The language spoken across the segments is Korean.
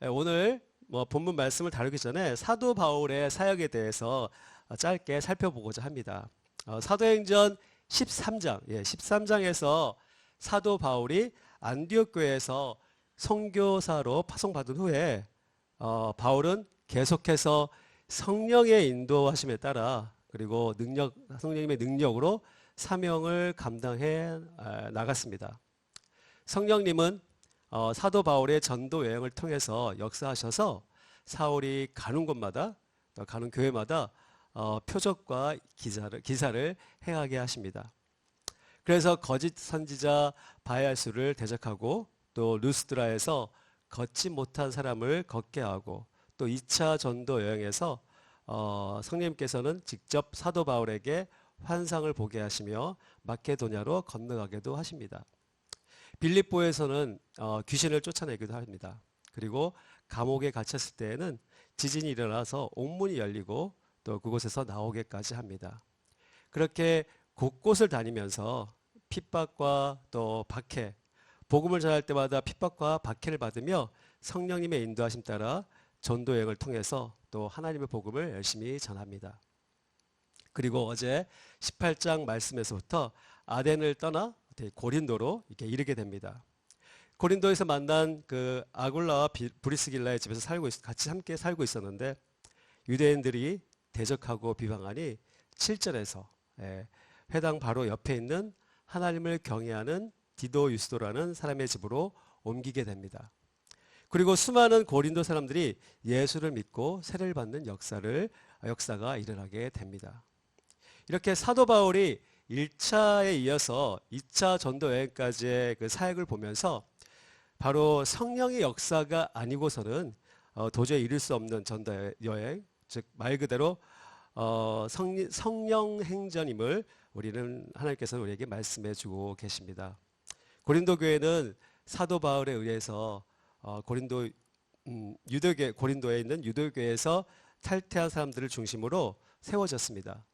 오늘 본문 말씀을 다루기 전에 사도 바울의 사역에 대해서 짧게 살펴보고자 합니다. 사도행전 13장, 13장에서 사도 바울이 안디옥 교회에서 선교사로 파송받은 후에 바울은 계속해서 성령의 인도하심에 따라 그리고 성령님의 능력으로 사명을 감당해 나갔습니다. 성령님은 사도 바울의 전도 여행을 통해서 역사하셔서 사울이 가는 곳마다 가는 교회마다 표적과 기사를 행하게 하십니다. 그래서 거짓 선지자 바야스를 대적하고 또 루스드라에서 걷지 못한 사람을 걷게 하고 또 2차 전도 여행에서 성령님께서는 직접 사도 바울에게 환상을 보게 하시며 마케도냐로 건너가기도 하십니다. 빌립보에서는 귀신을 쫓아내기도 합니다. 그리고 감옥에 갇혔을 때에는 지진이 일어나서 옥문이 열리고 또 그곳에서 나오게까지 합니다. 그렇게 곳곳을 다니면서 핍박과 또 박해, 복음을 전할 때마다 핍박과 박해를 받으며 성령님의 인도하심 따라 전도여행을 통해서 또 하나님의 복음을 열심히 전합니다. 그리고 어제 18장 말씀에서부터 아덴을 떠나 고린도로 이렇게 이르게 됩니다. 고린도에서 만난 그 아굴라와 브리스길라의 집에서 같이 함께 살고 있었는데 유대인들이 대적하고 비방하니 7절에서 회당 바로 옆에 있는 하나님을 경외하는 디도 유스도라는 사람의 집으로 옮기게 됩니다. 그리고 수많은 고린도 사람들이 예수를 믿고 세례를 받는 역사가 일어나게 됩니다. 이렇게 사도 바울이 1차에 이어서 2차 전도 여행까지의 그 사역을 보면서 바로 성령의 역사가 아니고서는 도저히 이룰 수 없는 전도 여행, 즉 말 그대로 성령 행전임을 하나님께서 우리에게 말씀해 주고 계십니다. 고린도 교회는 사도 바울에 의해서 고린도에 있는 유대교회에서 탈퇴한 사람들을 중심으로 세워졌습니다.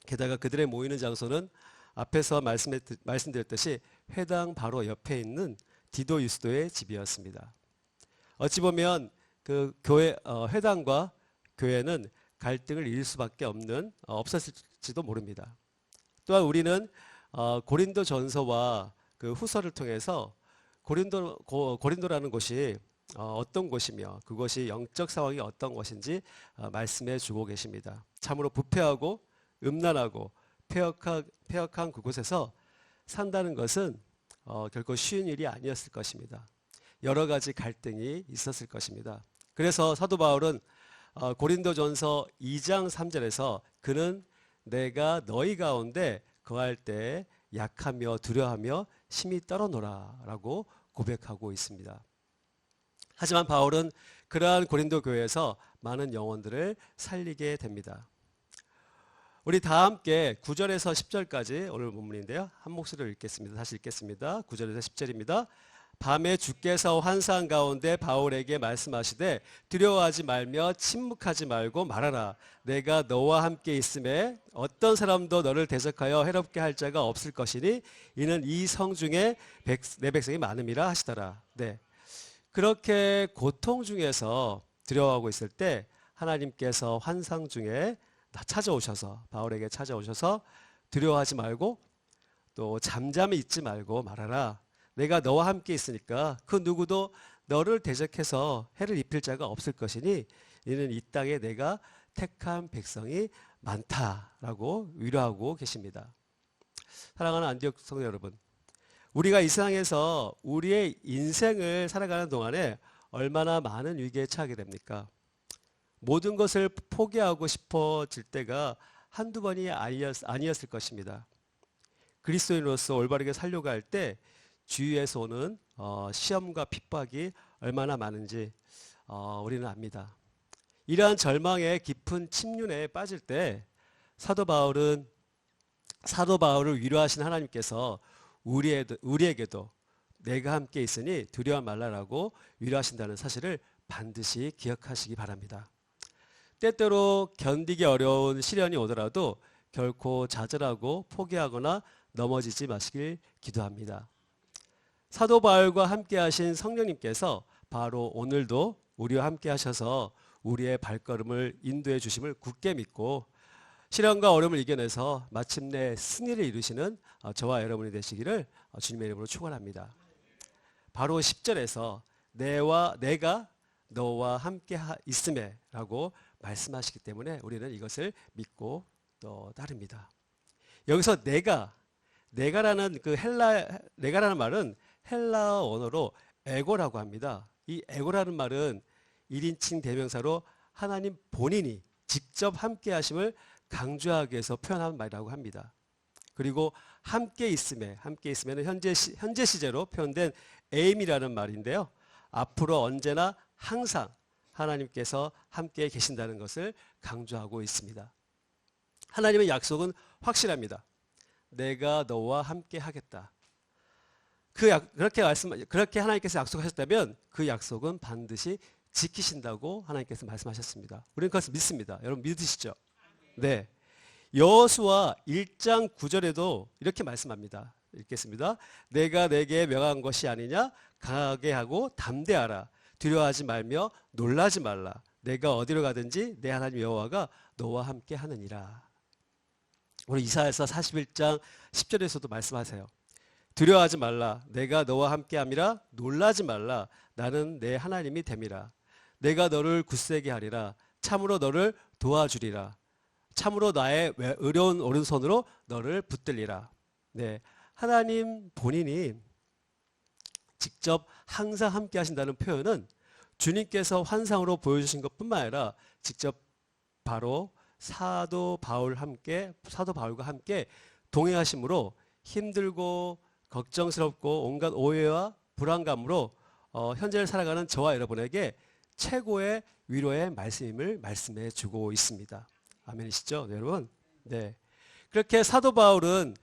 게다가 그들의 모이는 장소는 앞에서 말씀드렸듯이 회당 바로 옆에 있는 디도 유스도의 집이었습니다. 어찌 보면 그 회당과 교회는 갈등을 일을 수밖에 없었을지도 모릅니다. 또한 우리는 고린도 전서와 그 후서를 통해서 고린도라는 곳이 어떤 곳이며 그것이 영적 상황이 어떤 것인지 말씀해 주고 계십니다. 참으로 부패하고 음란하고 폐역한 그곳에서 산다는 것은 결코 쉬운 일이 아니었을 것입니다. 여러 가지 갈등이 있었을 것입니다. 그래서 사도 바울은 고린도전서 2장 3절에서 그는 내가 너희 가운데 거할 때 약하며 두려워하며 심히 떨어노라 라고 고백하고 있습니다. 하지만 바울은 그러한 고린도 교회에서 많은 영혼들을 살리게 됩니다. 우리 다 함께 9절에서 10절까지 오늘 본문인데요. 한 목소리로 읽겠습니다. 다시 읽겠습니다. 9절에서 10절입니다. 밤에 주께서 환상 가운데 바울에게 말씀하시되 두려워하지 말며 침묵하지 말고 말하라. 내가 너와 함께 있음에 어떤 사람도 너를 대적하여 해롭게 할 자가 없을 것이니 이는 이 성 중에 내 백성이 많음이라 하시더라. 네. 그렇게 고통 중에서 두려워하고 있을 때 하나님께서 환상 중에 바울에게 찾아오셔서 두려워하지 말고 또 잠잠히 있지 말고 말하라. 내가 너와 함께 있으니까 그 누구도 너를 대적해서 해를 입힐 자가 없을 것이니 이는 이 땅에 내가 택한 백성이 많다라고 위로하고 계십니다. 사랑하는 안디옥 성도 여러분, 우리가 이 세상에서 우리의 인생을 살아가는 동안에 얼마나 많은 위기에 처하게 됩니까? 모든 것을 포기하고 싶어질 때가 한두 번이 아니었을 것입니다. 그리스도인으로서 올바르게 살려고 할 때 주위에서 오는 시험과 핍박이 얼마나 많은지 우리는 압니다. 이러한 절망의 깊은 침륜에 빠질 때 사도 바울을 위로하신 하나님께서 우리에게도 내가 함께 있으니 두려워 말라라고 위로하신다는 사실을 반드시 기억하시기 바랍니다. 때때로 견디기 어려운 시련이 오더라도 결코 좌절하고 포기하거나 넘어지지 마시길 기도합니다. 사도 바울과 함께 하신 성령님께서 바로 오늘도 우리와 함께 하셔서 우리의 발걸음을 인도해 주심을 굳게 믿고 시련과 어려움을 이겨내서 마침내 승리를 이루시는 저와 여러분이 되시기를 주님의 이름으로 축원합니다. 바로 10절에서 내가 너와 함께 있음에 라고 말씀하시기 때문에 우리는 이것을 믿고 또 따릅니다. 여기서 내가라는 내가라는 말은 헬라 언어로 에고라고 합니다. 이 에고라는 말은 1인칭 대명사로 하나님 본인이 직접 함께 하심을 강조하기 위해서 표현한 말이라고 합니다. 그리고 함께 있으면 현재 시제로 표현된 aim이라는 말인데요. 앞으로 언제나 항상 하나님께서 함께 계신다는 것을 강조하고 있습니다. 하나님의 약속은 확실합니다. 내가 너와 함께 하겠다. 그렇게 하나님께서 약속하셨다면 그 약속은 반드시 지키신다고 하나님께서 말씀하셨습니다. 우리는 그것을 믿습니다. 여러분 믿으시죠? 네. 여호수아 1장 9절에도 이렇게 말씀합니다. 읽겠습니다. 내가 내게 명한 것이 아니냐? 강하게 하고 담대하라. 두려워하지 말며 놀라지 말라. 내가 어디로 가든지 내 하나님 여호와가 너와 함께 하느니라. 우리 이사야서 41장 10절에서도 말씀하세요. 두려워하지 말라. 내가 너와 함께함이라. 놀라지 말라. 나는 내 하나님이 됨이라. 내가 너를 굳세게 하리라. 참으로 너를 도와주리라. 참으로 나의 의로운 오른손으로 너를 붙들리라. 네, 하나님 본인이 직접 항상 함께 하신다는 표현은 주님께서 환상으로 보여주신 것뿐만 아니라 직접 바로 사도 바울과 함께 동행하심으로 힘들고 걱정스럽고 온갖 오해와 불안감으로 현재를 살아가는 저와 여러분에게 최고의 위로의 말씀임을 말씀해 주고 있습니다. 아멘이시죠, 여러분? 네. 그렇게 사도 바울은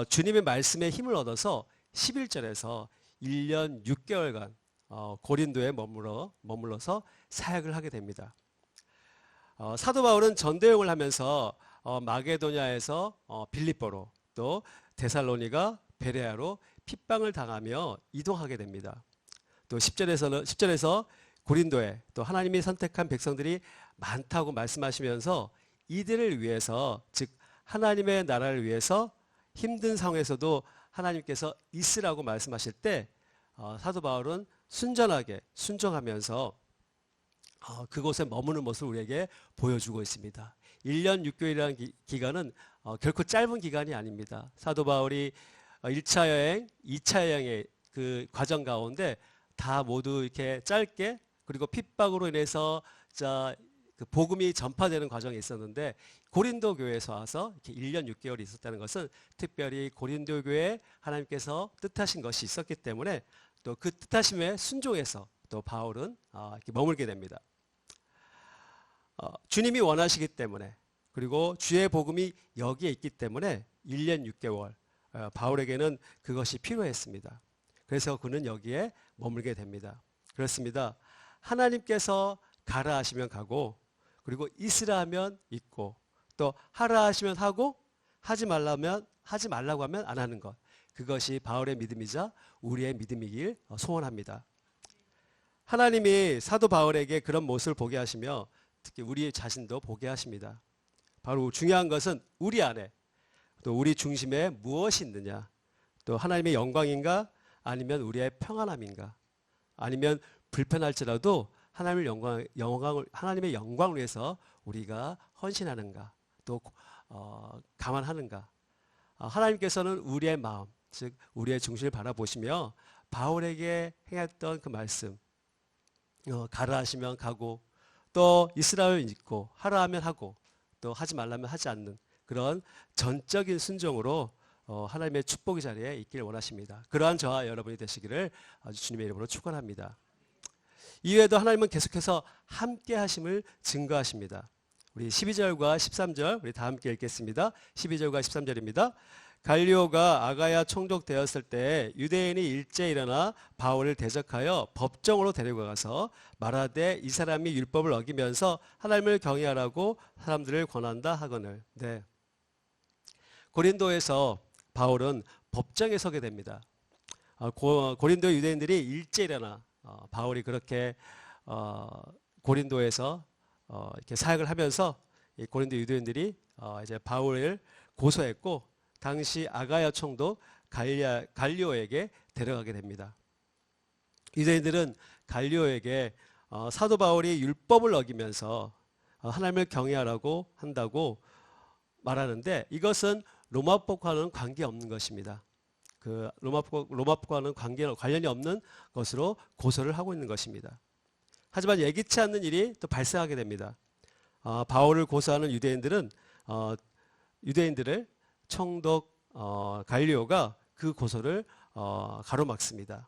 주님의 말씀에 힘을 얻어서 11절에서 1년 6개월간 고린도에 머물러서 사역을 하게 됩니다. 사도 바울은 전도여행을 하면서 마게도냐에서 빌립보로 또 데살로니가 베레아로 핍박을 당하며 이동하게 됩니다. 또 10절에서 고린도에 또 하나님이 선택한 백성들이 많다고 말씀하시면서 이들을 위해서, 즉 하나님의 나라를 위해서 힘든 상황에서도 하나님께서 있으라고 말씀하실 때 사도 바울은 순종하면서 그곳에 머무는 모습을 우리에게 보여주고 있습니다. 1년 6개월이라는 기간은 결코 짧은 기간이 아닙니다. 사도 바울이 1차 여행, 2차 여행의 그 과정 가운데 다 모두 이렇게 짧게, 그리고 핍박으로 인해서 그 복음이 전파되는 과정이 있었는데 고린도 교회에서 와서 이렇게 1년 6개월이 있었다는 것은 특별히 고린도 교회에 하나님께서 뜻하신 것이 있었기 때문에 또 그 뜻하심에 순종해서 또 바울은 이렇게 머물게 됩니다. 주님이 원하시기 때문에, 그리고 주의 복음이 여기에 있기 때문에 1년 6개월 바울에게는 그것이 필요했습니다. 그래서 그는 여기에 머물게 됩니다. 그렇습니다. 하나님께서 가라 하시면 가고, 그리고 있으라 하면 있고, 또 하라 하시면 하고, 하지 말라고 하면 안 하는 것, 그것이 바울의 믿음이자 우리의 믿음이길 소원합니다. 하나님이 사도 바울에게 그런 모습을 보게 하시며 특히 우리 자신도 보게 하십니다. 바로 중요한 것은 우리 안에 또 우리 중심에 무엇이 있느냐, 또 하나님의 영광인가, 아니면 우리의 평안함인가, 아니면 불편할지라도 하나님의 영광을 위해서 우리가 헌신하는가, 또 감안하는가. 하나님께서는 우리의 마음, 즉 우리의 중심을 바라보시며 바울에게 행했던 그 말씀, 가라 하시면 가고, 또 이스라엘 있고, 하라 하면 하고, 또 하지 말라면 하지 않는 그런 전적인 순종으로 하나님의 축복의 자리에 있기를 원하십니다. 그러한 저와 여러분이 되시기를 아주 주님의 이름으로 축원합니다. 이외에도 하나님은 계속해서 함께 하심을 증거하십니다. 우리 12절과 13절 우리 다 함께 읽겠습니다. 12절과 13절입니다. 갈리오가 아가야 총독되었을 때 유대인이 일제히 일어나 바울을 대적하여 법정으로 데리고 가서 말하되 이 사람이 율법을 어기면서 하나님을 경외하라고 사람들을 권한다 하거늘. 네. 고린도에서 바울은 법정에 서게 됩니다. 고린도 유대인들이 일제 일어나 바울이 그렇게 고린도에서 이렇게 사역을 하면서 이 고린도 유대인들이 이제 바울을 고소했고 당시 아가야 총독 갈리오에게 데려가게 됩니다. 유대인들은 갈리오에게 사도 바울이 율법을 어기면서 하나님을 경외하라고 한다고 말하는데 이것은 로마법과는 관계없는 것입니다. 그 로마법과는 관련이 없는 것으로 고소를 하고 있는 것입니다. 하지만 예기치 않는 일이 또 발생하게 됩니다. 바울을 고소하는 유대인들을 총독 갈리오가 그 고소를 가로막습니다.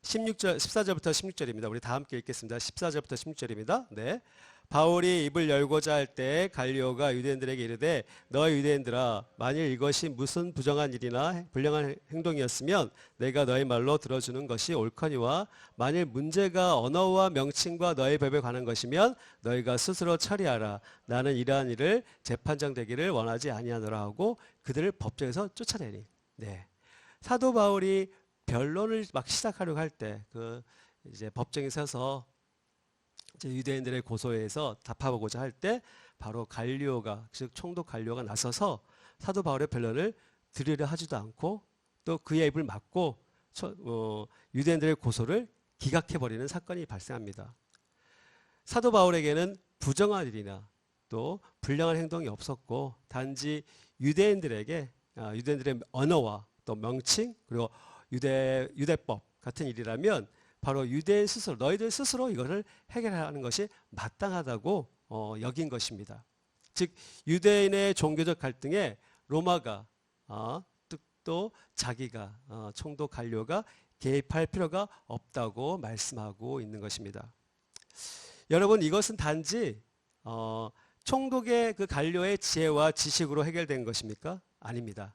14절부터 16절입니다. 우리 다 함께 읽겠습니다. 14절부터 16절입니다. 네. 바울이 입을 열고자 할 때 갈리오가 유대인들에게 이르되 너희 유대인들아 만일 이것이 무슨 부정한 일이나 불량한 행동이었으면 내가 너희 말로 들어주는 것이 옳거니와 만일 문제가 언어와 명칭과 너희 법에 관한 것이면 너희가 스스로 처리하라. 나는 이러한 일을 재판장 되기를 원하지 아니하노라 하고 그들을 법정에서 쫓아내니. 네. 사도 바울이 변론을 막 시작하려고 할 때 이제 법정에 서서 유대인들의 고소에서 답하고자 할 때 바로 갈리오가 즉 총독 갈리오가 나서서 사도 바울의 변론을 들으려 하지도 않고 또 그의 입을 막고 유대인들의 고소를 기각해버리는 사건이 발생합니다. 사도 바울에게는 부정한 일이나 또 불량한 행동이 없었고 단지 유대인들의 언어와 또 명칭 그리고 유대법 같은 일이라면 바로 유대인 스스로 너희들 스스로 이것을 해결하는 것이 마땅하다고 여긴 것입니다. 즉 유대인의 종교적 갈등에 로마가 또 자기가 총독 갈리오가 개입할 필요가 없다고 말씀하고 있는 것입니다. 여러분 이것은 단지 총독의 그 갈리오의 지혜와 지식으로 해결된 것입니까? 아닙니다.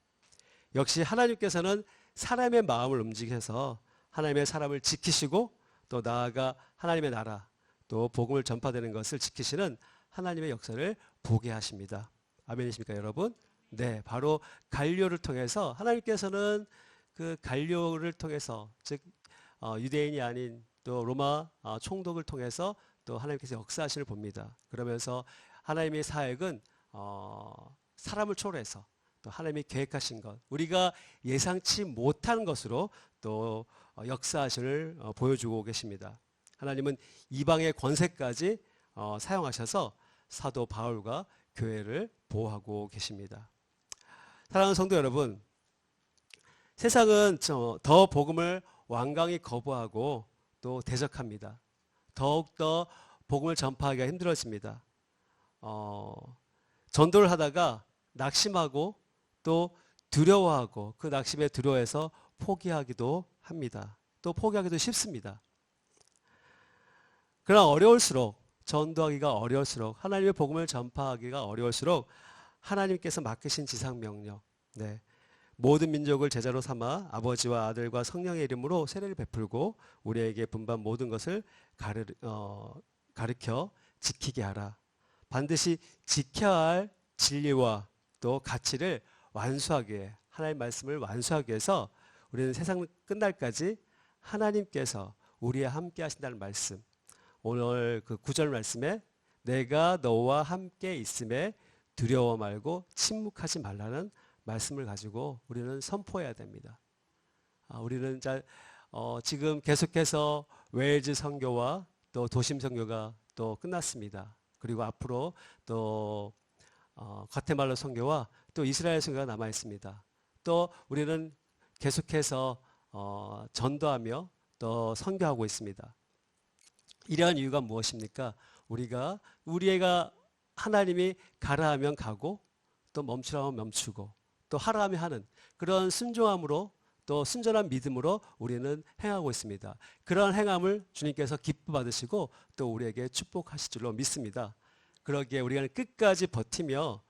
역시 하나님께서는 사람의 마음을 움직여서 하나님의 사람을 지키시고 또 나아가 하나님의 나라 또 복음을 전파되는 것을 지키시는 하나님의 역사를 보게 하십니다. 아멘이십니까 여러분? 네, 바로 갈리오를 통해서 하나님께서는 그 갈리오를 통해서 즉 유대인이 아닌 또 로마 총독을 통해서 또 하나님께서 역사하시는 봅니다. 그러면서 하나님의 사역은 사람을 초월해서 또 하나님이 계획하신 것 우리가 예상치 못한 것으로 또 역사하심을 보여주고 계십니다. 하나님은 이방의 권세까지 사용하셔서 사도 바울과 교회를 보호하고 계십니다. 사랑하는 성도 여러분, 세상은 더 복음을 완강히 거부하고 또 대적합니다. 더욱더 복음을 전파하기가 힘들어집니다. 전도를 하다가 낙심하고 또 두려워하고 그 낙심에 두려워해서 포기하기도 합니다. 또 포기하기도 쉽습니다. 그러나 어려울수록 전도하기가 어려울수록 하나님의 복음을 전파하기가 어려울수록 하나님께서 맡기신 지상명령 모든 민족을 제자로 삼아 아버지와 아들과 성령의 이름으로 세례를 베풀고 우리에게 분반 모든 것을 가르쳐 지키게 하라. 반드시 지켜야 할 진리와 또 가치를 완수하기 위해 하나님의 말씀을 완수하기 위해서 우리는 세상 끝날까지 하나님께서 우리와 함께 하신다는 말씀 오늘 그 9절 말씀에 내가 너와 함께 있음에 두려워 말고 침묵하지 말라는 말씀을 가지고 우리는 선포해야 됩니다. 우리는 지금 계속해서 웨일즈 선교와 또 도심 선교가 또 끝났습니다. 그리고 앞으로 또 과테말라 선교와 또 이스라엘 선교가 남아 있습니다. 또 우리는 계속해서 전도하며 또 선교하고 있습니다. 이러한 이유가 무엇입니까? 우리가 하나님이 가라 하면 가고 또 멈추라 하면 멈추고 또 하라 하면 하는 그런 순종함으로 또 순전한 믿음으로 우리는 행하고 있습니다. 그러한 행함을 주님께서 기뻐 받으시고 또 우리에게 축복하실 줄로 믿습니다. 그러기에 우리가 끝까지 버티며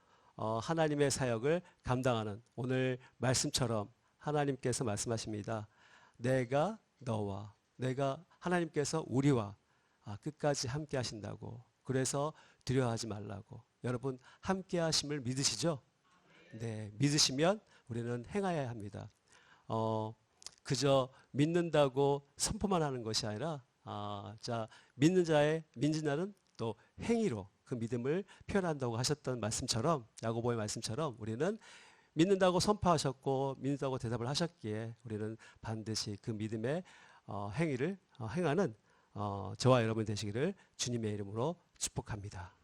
하나님의 사역을 감당하는 오늘 말씀처럼 하나님께서 말씀하십니다. 내가 너와 하나님께서 우리와 끝까지 함께 하신다고. 그래서 두려워하지 말라고. 여러분 함께 하심을 믿으시죠? 네, 믿으시면 우리는 행하여야 합니다. 그저 믿는다고 선포만 하는 것이 아니라 믿는 자의 민진자는 또 행위로 그 믿음을 표현한다고 하셨던 말씀처럼, 야고보의 말씀처럼 우리는 믿는다고 선포하셨고 믿는다고 대답을 하셨기에 우리는 반드시 그 믿음의 행위를 행하는 저와 여러분 되시기를 주님의 이름으로 축복합니다.